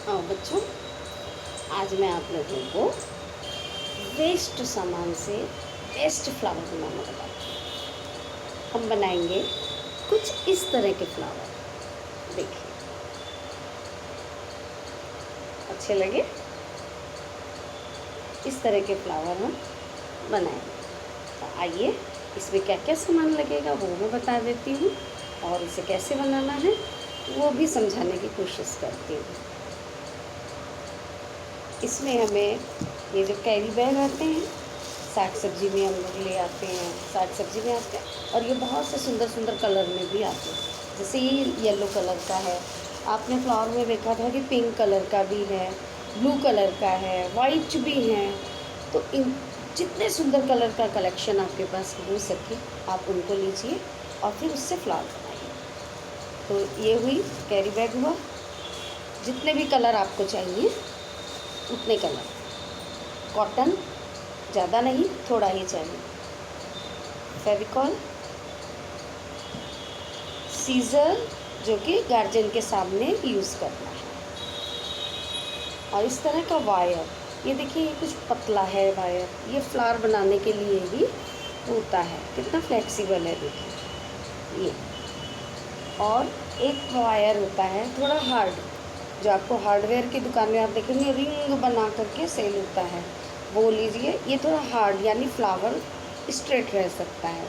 और बच्चों, आज मैं आप लोगों को वेस्ट सामान से बेस्ट फ्लावर बनाना बताती हूँ। हम बनाएंगे कुछ इस तरह के फ्लावर। देखिए, अच्छे लगे? इस तरह के फ्लावर हम बनाएंगे। तो आइए, इसमें क्या क्या सामान लगेगा वो मैं बता देती हूँ, और इसे कैसे बनाना है वो भी समझाने की कोशिश करती हूँ। इसमें हमें ये जो कैरी बैग आते हैं, साग सब्जी में हम लोग ले आते हैं, साग सब्जी में आते हैं, और ये बहुत से सुंदर सुंदर कलर में भी आते हैं। जैसे ये येलो कलर का है, आपने फ्लावर में देखा था कि पिंक कलर का भी है, ब्लू कलर का है, वाइट भी है। तो इन जितने सुंदर कलर का कलेक्शन आपके पास हो सके आप उनको लीजिए और फिर उससे फ्लावर बनाइए। तो ये हुई कैरी बैग हुआ। जितने भी कलर आपको चाहिए उतने कलर, कॉटन ज़्यादा नहीं, थोड़ा ही चाहिए, फेविकॉल, सीज़र जो कि गार्जियन के सामने यूज़ करना है, और इस तरह का वायर। ये देखिए, ये कुछ पतला है वायर, ये फ्लावर बनाने के लिए ही होता है। कितना फ्लेक्सिबल है देखिए ये। और एक वायर होता है थोड़ा हार्ड, जो आपको हार्डवेयर की दुकान में आप देखेंगे रिंग बना करके सेल होता है, वो लीजिए। ये थोड़ा हार्ड, यानी फ्लावर स्ट्रेट रह सकता है।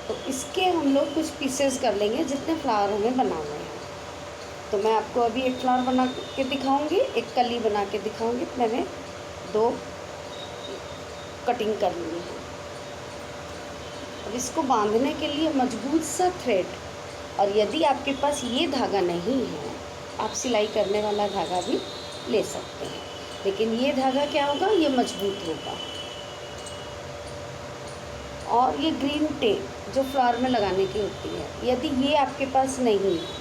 तो इसके हम लोग कुछ पीसेस कर लेंगे जितने फ्लावर हमें बनाने हैं। तो मैं आपको अभी एक फ्लावर बना के दिखाऊंगी, एक कली बना के दिखाऊंगी। मैंने 2 कटिंग कर ली है। अब इसको बांधने के लिए मजबूत सा थ्रेड, और यदि आपके पास ये धागा नहीं है, आप सिलाई करने वाला धागा भी ले सकते हैं, लेकिन ये धागा क्या होगा, ये मजबूत होगा। और ये ग्रीन टेप जो फ्लावर में लगाने की होती है, यदि ये आपके पास नहीं है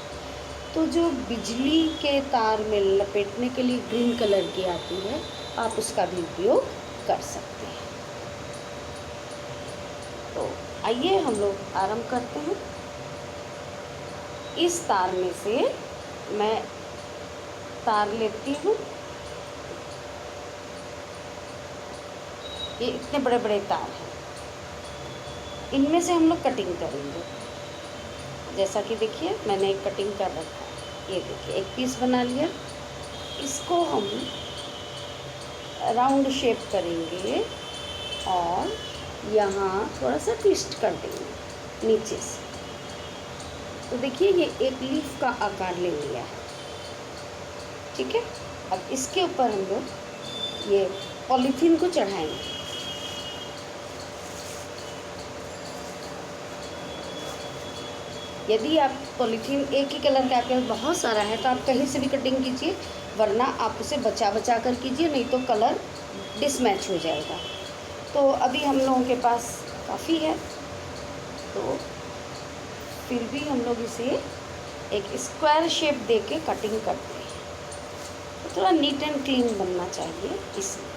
तो जो बिजली के तार में लपेटने के लिए ग्रीन कलर की आती है, आप उसका भी उपयोग कर सकते हैं। तो आइए हम लोग आरंभ करते हैं। इस तार में से मैं तार लेती हूँ। ये इतने बड़े बड़े तार हैं, इनमें से हम लोग कटिंग करेंगे। जैसा कि देखिए, मैंने एक कटिंग कर रखा है। ये देखिए, एक पीस बना लिया। इसको हम राउंड शेप करेंगे और यहाँ थोड़ा सा ट्विस्ट कर देंगे नीचे से। तो देखिए, ये एक लीफ का आकार ले लिया है। ठीक है, अब इसके ऊपर हम लोग ये पॉलीथीन को चढ़ाएंगे। यदि आप पॉलीथीन एक ही कलर का आपके पास बहुत सारा है तो आप कहीं से भी कटिंग कीजिए, वरना आप उसे बचा बचा कर कीजिए, नहीं तो कलर डिसमैच हो जाएगा। तो अभी हम लोगों के पास काफ़ी है, तो फिर भी हम लोग इसे एक स्क्वायर शेप दे के कटिंग करते हैं। तो थोड़ा नीट एंड क्लीन बनना चाहिए इसमें।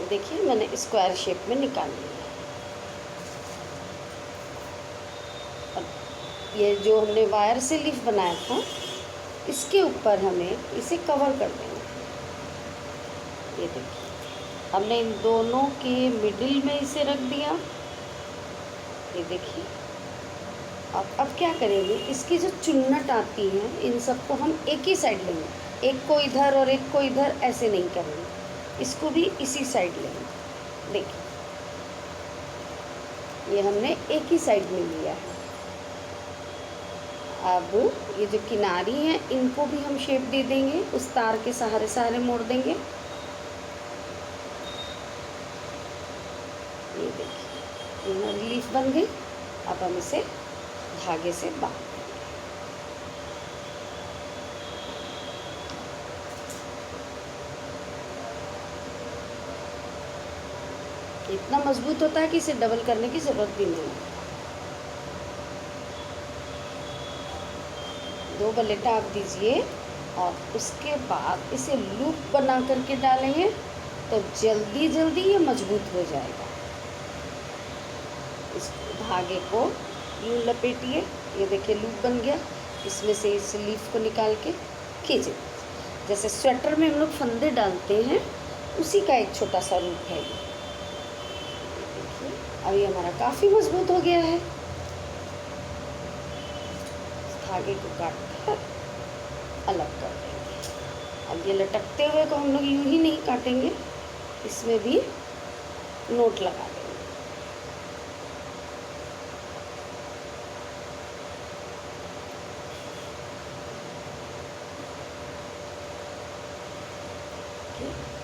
देखिए, मैंने स्क्वायर शेप में निकाल लिया है। अब ये जो हमने वायर से लीफ बनाया था, इसके ऊपर हमें इसे कवर कर देना है। ये देखिए, हमने इन दोनों के मिडिल में इसे रख दिया। ये देखिए, अब क्या करेंगे, इसकी जो चुन्नट आती है, इन सबको हम एक ही साइड लेंगे। एक को इधर और एक को इधर ऐसे नहीं करेंगे, इसको भी इसी साइड लेंगे। देखिए, ये हमने एक ही साइड में लिया है। अब ये जो किनारी हैं, इनको भी हम शेप दे देंगे, उस तार के सहारे सहारे मोड़ देंगे। ये देखिए, ये लीफ बन गई। अब हम इसे धागे से बांध देंगे। इतना मजबूत होता है कि इसे डबल करने की ज़रूरत भी नहीं है। 2 बल्ले टाँप दीजिए और उसके बाद इसे लूप बना करके डालेंगे तो जल्दी जल्दी ये मजबूत हो जाएगा। इस धागे को यूँ लपेटिए, ये देखिए लूप बन गया। इसमें से इस लीफ को निकाल के खींचे, जैसे स्वेटर में हम लोग फंदे डालते हैं उसी का एक छोटा सा रूप है ये। देखिए अब ये हमारा काफ़ी मजबूत हो गया है। धागे को काट कर अलग कर देंगे। अब ये लटकते हुए को हम लोग यूँ ही नहीं काटेंगे, इसमें भी नोट लगा देंगे।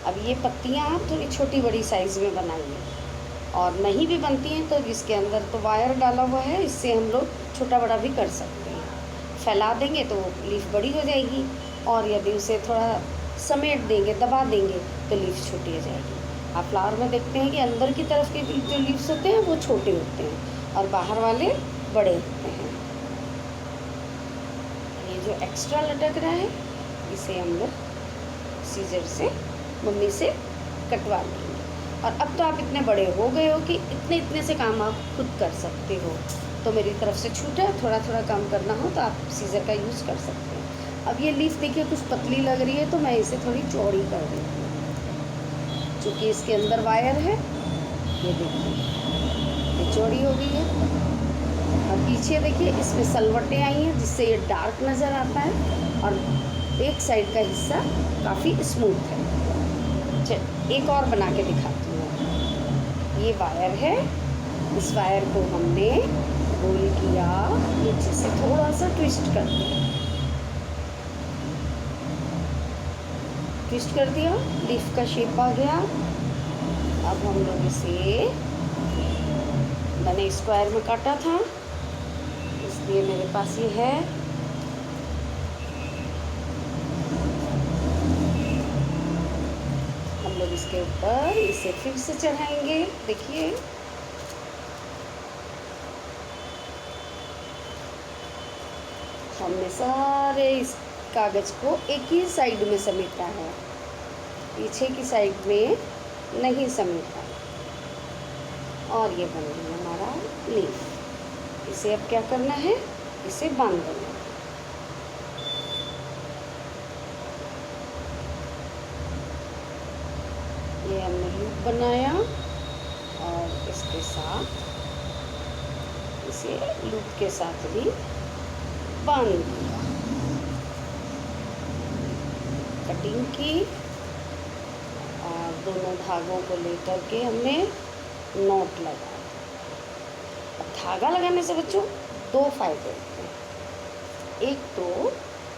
अब ये पत्तियाँ आप थोड़ी छोटी बड़ी साइज़ में बनाइए, और नहीं भी बनती हैं तो जिसके अंदर तो वायर डाला हुआ है, इससे हम लोग छोटा बड़ा भी कर सकते हैं। फैला देंगे तो लीफ बड़ी हो जाएगी, और यदि उसे थोड़ा समेट देंगे, दबा देंगे तो लीफ छोटी हो जाएगी। आप फ्लावर में देखते हैं कि अंदर की तरफ के जो लीव्स होते हैं वो छोटे होते हैं और बाहर वाले बड़े होते हैं। ये जो एक्स्ट्रा लटक रहा है इसे हम लोग सीजर से मम्मी से कटवा लेंगे। और अब तो आप इतने बड़े हो गए हो कि इतने से काम आप खुद कर सकते हो, तो मेरी तरफ से छूट है। थोड़ा थोड़ा काम करना हो तो आप सीज़र का यूज़ कर सकते हैं। अब ये लीफ देखिए कुछ पतली लग रही है तो मैं इसे थोड़ी चौड़ी कर देती हूँ, चूँकि इसके अंदर वायर है। ये देखिए ये चौड़ी हो गई है। और पीछे देखिए इसमें सलवटें आई हैं जिससे ये डार्क नज़र आता है, और एक साइड का हिस्सा काफ़ी स्मूथ है। चल एक और बना के दिखाती हूँ। ये वायर है, इस वायर को हमने गोल किया, नीचे से थोड़ा सा ट्विस्ट कर दिया, लीफ का शेप आ गया। अब हम लोग इसे, मैंने स्क्वायर में काटा था इसलिए मेरे पास ये है। हम लोग इसके ऊपर इसे फिर से चढ़ाएंगे। देखिए हमने सारे इस कागज़ को एक ही साइड में समेटा है, पीछे की साइड में नहीं समेटा। और ये बन गई हमारा लीफ। इसे अब क्या करना है, इसे बांध देना है। ये हमने लूप बनाया और इसके साथ, इसे लूप के साथ भी बांध दिया। कटिंग की और दोनों धागों को लेकर के हमने नॉट लगाया। अब धागा लगाने से बच्चों 2 फायदे होते हैं। एक तो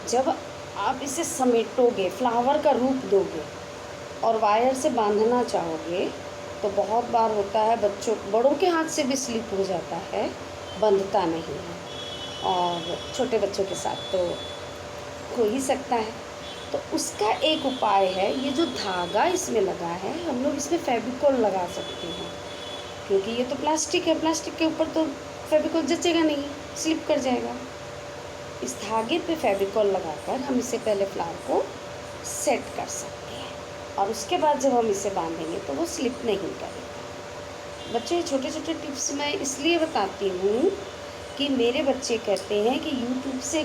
जब आप इसे समेटोगे, फ्लावर का रूप दोगे और वायर से बांधना चाहोगे तो बहुत बार होता है बच्चों, बड़ों के हाथ से भी स्लिप हो जाता है, बंधता नहीं है, और छोटे बच्चों के साथ तो हो ही सकता है। तो उसका एक उपाय है, ये जो धागा इसमें लगा है हम लोग इसमें फेविकोल लगा सकते हैं, क्योंकि ये तो प्लास्टिक है, प्लास्टिक के ऊपर तो फेविकोल जचेगा नहीं, स्लिप कर जाएगा। इस धागे पे फेविकोल लगाकर हम इसे पहले फ्लावर को सेट कर सकते हैं, और उसके बाद जब हम इसे बांधेंगे तो वो स्लिप नहीं करेगा। बच्चों ये छोटे छोटे टिप्स मैं इसलिए बताती हूँ कि मेरे बच्चे कहते हैं कि यूट्यूब से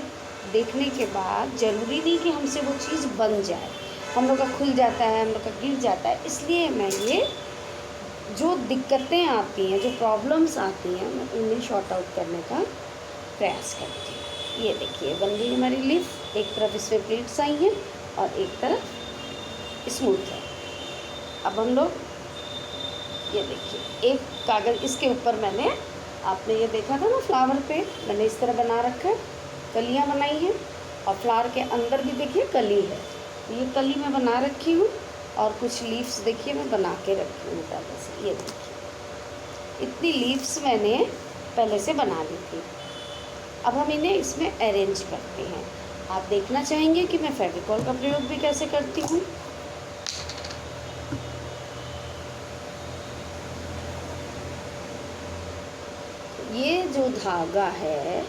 देखने के बाद ज़रूरी नहीं कि हमसे वो चीज़ बन जाए, हम लोग का खुल जाता है, हम लोग का गिर जाता है। इसलिए मैं ये जो दिक्कतें आती हैं, जो प्रॉब्लम्स आती हैं, मैं उन्हें शॉर्ट आउट करने का प्रयास करती हूँ। ये देखिए बन गई हमारी लीफ। एक तरफ इसमें प्लेट्स आई हैं और एक तरफ स्मूथ है। अब हम लोग ये देखिए एक कागज़ इसके ऊपर, मैंने, आपने ये देखा था ना फ्लावर पे, मैंने इस तरह बना रखा है, कलियाँ बनाई हैं, और फ्लावर के अंदर भी देखिए कली है। ये कली मैं बना रखी हूँ, और कुछ लीव्स देखिए मैं बना के रखी हूँ पहले से। ये देखिए इतनी लीव्स मैंने पहले से बना ली थी। अब हम इन्हें इसमें अरेंज करते हैं। आप देखना चाहेंगे कि मैं फेविकॉल का प्रयोग भी कैसे करती हूँ। ये जो धागा है,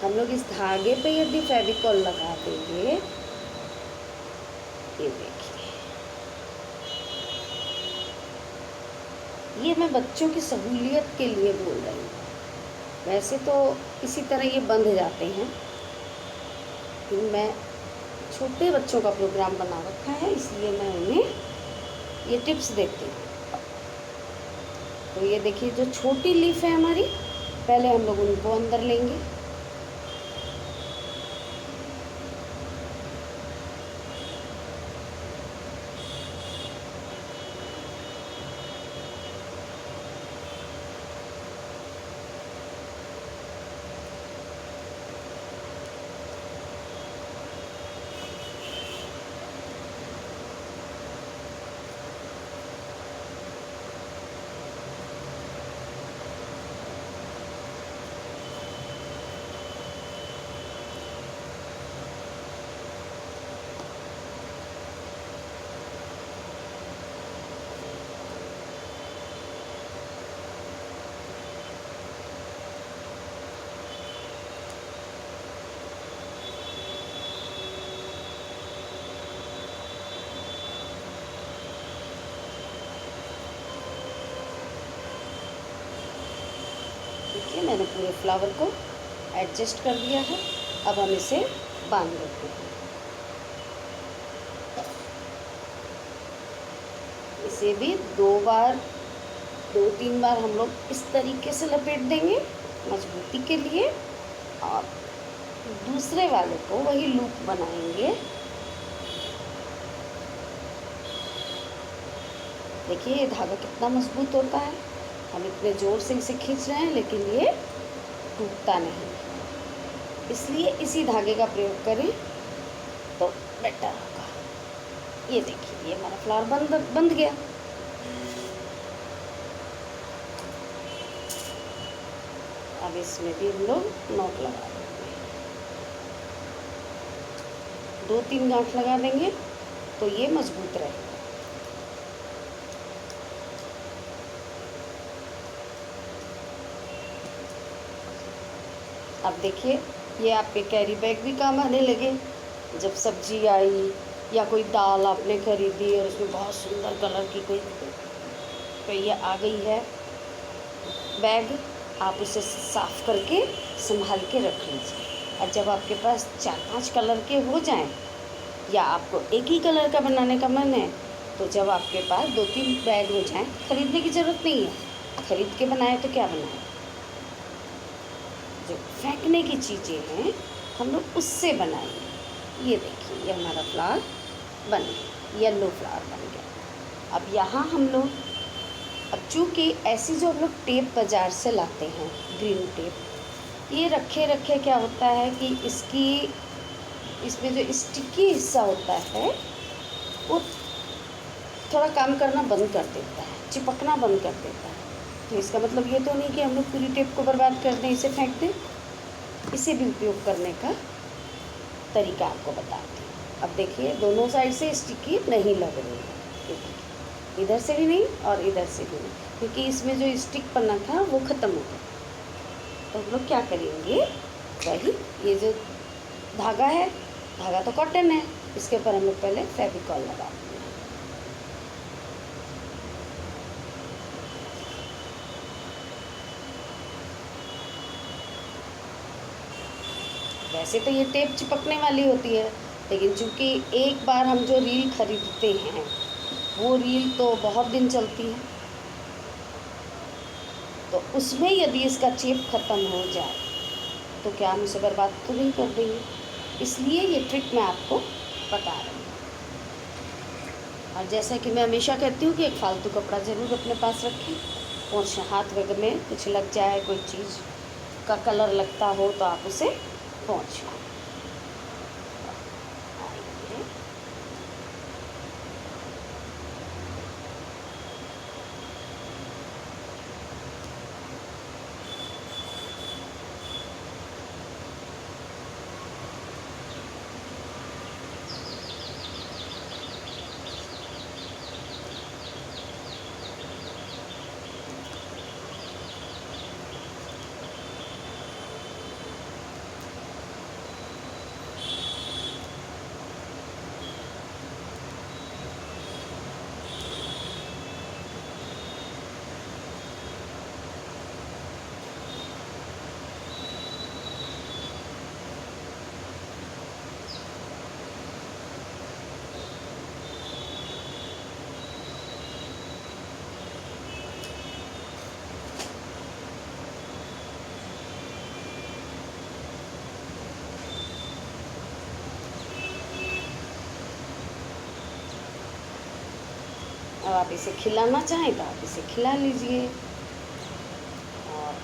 हम लोग इस धागे पे यदि फेविकॉल लगा देंगे, ये देखिए, ये मैं बच्चों की सहूलियत के लिए बोल रही हूँ। वैसे तो इसी तरह ये बंध जाते हैं, लेकिन मैं छोटे बच्चों का प्रोग्राम बना रखा है, इसलिए मैं उन्हें ये टिप्स देती हूँ। तो ये देखिए, जो छोटी लीफ है हमारी, पहले हम लोग उनको अंदर लेंगे। देखिए, मैंने पूरे फ्लावर को एडजस्ट कर दिया है। अब हम इसे बांध देते हैं। इसे भी 2-3 बार हम लोग इस तरीके से लपेट देंगे मजबूती के लिए, और दूसरे वाले को वही लूप बनाएंगे। देखिए, ये धागा कितना मजबूत होता है। हम इतने ज़ोर से इसे खींच रहे हैं, लेकिन ये टूटता नहीं, इसलिए इसी धागे का प्रयोग करें तो बेटर होगा। ये देखिए, ये हमारा फ्लावर बंध गया। अब इसमें भी हम लोग नॉट लगा देंगे, 2-3 गांठ लगा देंगे तो ये मजबूत रहेगा। अब देखिए, ये आपके कैरी बैग भी काम आने लगे। जब सब्जी आई या कोई दाल आपने खरीदी और उसमें बहुत सुंदर कलर की कोई ये आ गई है बैग, आप उसे साफ़ करके संभाल के रख लीजिए। और जब आपके पास 4-5 कलर के हो जाएं, या आपको एक ही कलर का बनाने का मन है, तो जब आपके पास 2-3 बैग हो जाएं, खरीदने की ज़रूरत नहीं है। खरीद के बनाए तो क्या बनाए, जो फेंकने की चीज़ें हैं हम लोग उससे बनाएंगे। ये देखिए, ये हमारा फ्लावर बन गया, येलो फ्लावर बन गया। अब यहाँ हम लोग, अब चूँकि ऐसी जो हम लोग टेप बाज़ार से लाते हैं, ग्रीन टेप, ये रखे क्या होता है कि इसमें जो स्टिकी हिस्सा होता है वो थोड़ा काम करना बंद कर देता है, चिपकना बंद कर देता है। तो इसका मतलब ये तो नहीं कि हम लोग पूरी टेप को बर्बाद कर दें, इसे फेंक दें। इसे भी उपयोग करने का तरीका आपको बताती हूँ। अब देखिए, दोनों साइड से स्टिकी नहीं लग रही है, इधर से भी नहीं और इधर से भी नहीं, क्योंकि इसमें जो स्टिक पन्ना था वो ख़त्म हो गया। तो हम लोग क्या करेंगे, वही ये जो धागा है, धागा तो कॉटन है, इसके ऊपर हम लोग पहले फेविकॉल लगा देंगे। वैसे तो ये टेप चिपकने वाली होती है, लेकिन चूँकि एक बार हम जो रील खरीदते हैं वो रील तो बहुत दिन चलती है, तो उसमें यदि इसका चेप ख़त्म हो जाए तो क्या हम इसे बर्बाद तो नहीं कर देंगे। इसलिए ये ट्रिक मैं आपको बता रही हूँ। और जैसा कि मैं हमेशा कहती हूँ कि एक फालतू कपड़ा ज़रूर अपने पास रखें, और हाथ वगैरह में कुछ लग जाए, कोई चीज़ का कलर लगता हो तो आप उसे पोंछ लें। अब आप इसे खिलाना चाहें तो आप इसे खिला लीजिए। और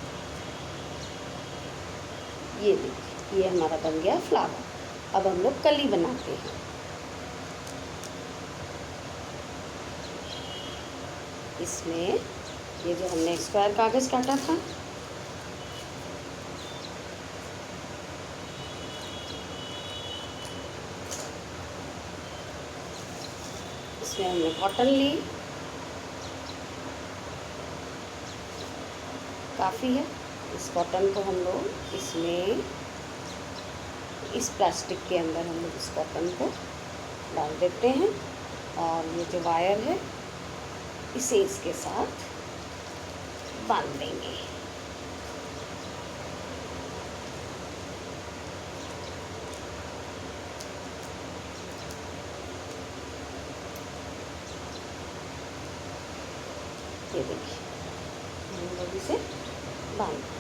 ये देखिए, ये हमारा बन गया फ्लावर। अब हम लोग कली बनाते हैं। इसमें ये जो हमने स्क्वायर कागज़ काटा था, इसमें हमने कॉटन ली, काफ़ी है। इस कॉटन को हम लोग इसमें, इस प्लास्टिक के अंदर हम लोग इस कॉटन को डाल देते हैं। और ये जो वायर है इसे इसके साथ बांध देंगे। ये देखिए, हम लोग इसे बांध दें।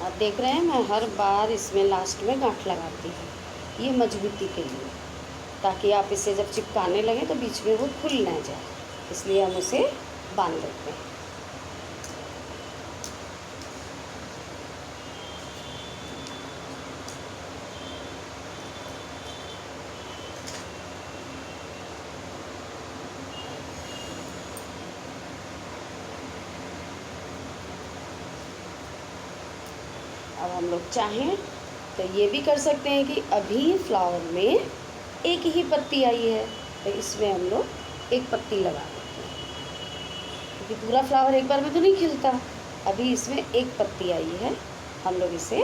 आप देख रहे हैं, मैं हर बार इसमें लास्ट में गांठ लगाती हूँ, ये मजबूती के लिए, ताकि आप इसे जब चिपकाने लगे तो बीच में वो खुल ना जाए, इसलिए हम उसे बांध देते हैं। अब हम लोग चाहें तो ये भी कर सकते हैं कि अभी फ्लावर में एक ही पत्ती आई है तो इसमें हम लोग एक पत्ती लगा देते हैं, क्योंकि पूरा फ्लावर एक बार में तो नहीं खिलता। अभी इसमें एक पत्ती आई है, हम लोग इसे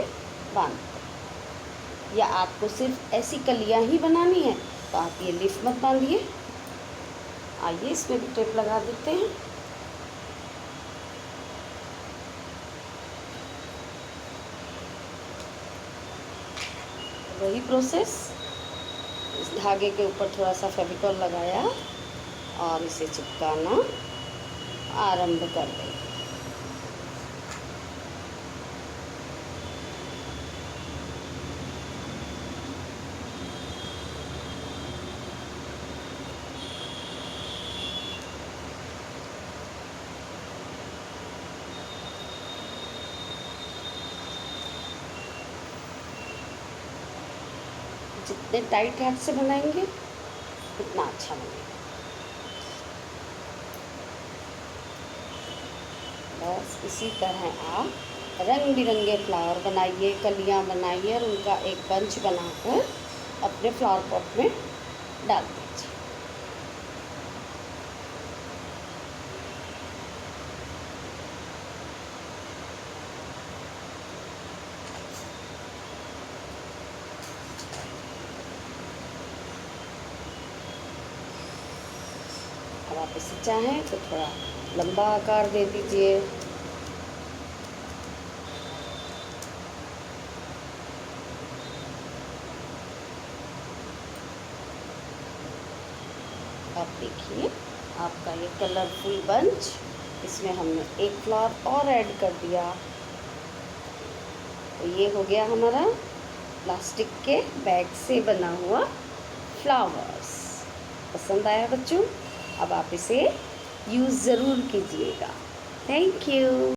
बांध दें। या आपको सिर्फ ऐसी कलियां ही बनानी है तो आप ये लीफ मत बांधिए। आइए इसमें भी टेप लगा देते हैं। वही प्रोसेस, इस धागे के ऊपर थोड़ा सा फेविकॉल लगाया और इसे चिपकाना आरंभ कर दें। जितने टाइट हाथ से बनाएंगे उतना अच्छा बनेगा। बस इसी तरह आप रंग बिरंगे फ्लावर बनाइए, कलियां बनाइए और उनका एक बंच बनाकर अपने फ्लावर पॉट में डाल दीजिए। अब आप इसे चाहें तो थोड़ा लंबा आकार दे दीजिए। अब देखिए आपका ये कलरफुल बंच, इसमें हमने एक फ्लावर और ऐड कर दिया तो ये हो गया हमारा प्लास्टिक के बैग से बना हुआ फ्लावर्स। पसंद आया बच्चों? अब आप इसे यूज़ ज़रूर कीजिएगा। Thank you.